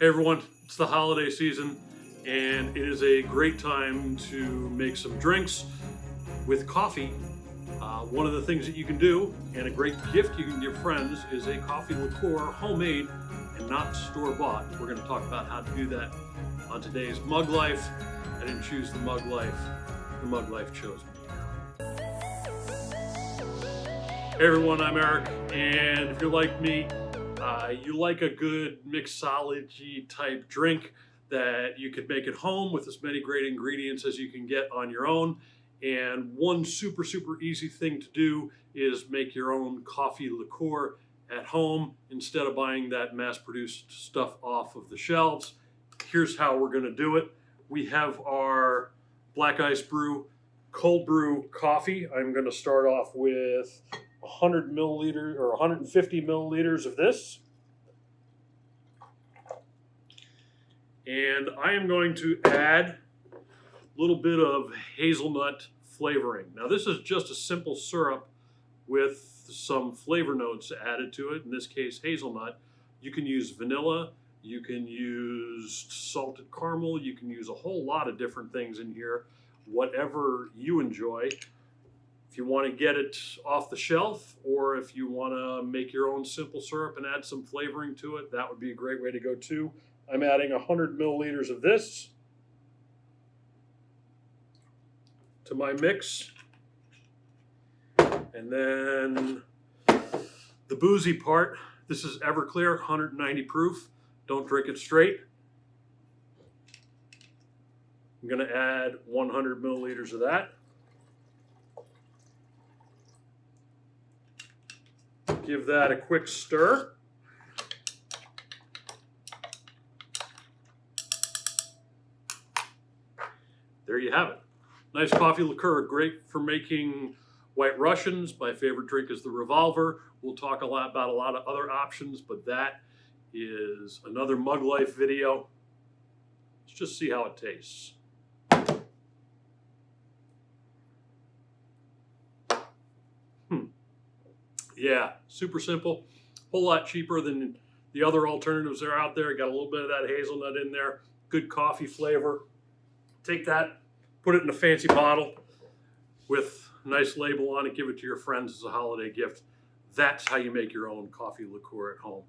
Hey everyone, it's the holiday season and it is a great time to make some drinks with coffee. One of the things that you can do and a great gift you can give friends is a coffee liqueur, homemade and not store-bought. We're going to talk about how to do that on today's Mug Life. I didn't choose the Mug Life chose me. Hey everyone, I'm Eric, and if you're like me, you like a good mixology type drink that you could make at home with as many great ingredients as you can get on your own. And one super easy thing to do is make your own coffee liqueur at home instead of buying that mass-produced stuff off of the shelves. Here's how we're going to do it. We have our Black Ice Brew cold brew coffee. I'm going to start off with 100 milliliters or 150 milliliters of this. And I am going to add a little bit of hazelnut flavoring. Now this is just a simple syrup with some flavor notes added to it, in this case hazelnut. You can use vanilla, you can use salted caramel, you can use a whole lot of different things in here, whatever you enjoy. If you want to get it off the shelf, or if you want to make your own simple syrup and add some flavoring to it, that would be a great way to go too. I'm adding 100 milliliters of this to my mix. And then the boozy part, this is Everclear, 190 proof. Don't drink it straight. I'm going to add 100 milliliters of that. Give that a quick stir. There you have it. Nice coffee liqueur, great for making White Russians. My favorite drink is the Revolver. We'll talk a lot about a lot of other options, but that is another Mug Life video. Let's just see how it tastes. Yeah, super simple. Whole lot cheaper than the other alternatives that are out there. Got a little bit of that hazelnut in there. Good coffee flavor. Take that, put it in a fancy bottle with a nice label on it. Give it to your friends as a holiday gift. That's how you make your own coffee liqueur at home.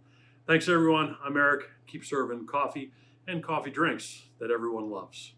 Thanks everyone. I'm Eric. Keep serving coffee and coffee drinks that everyone loves.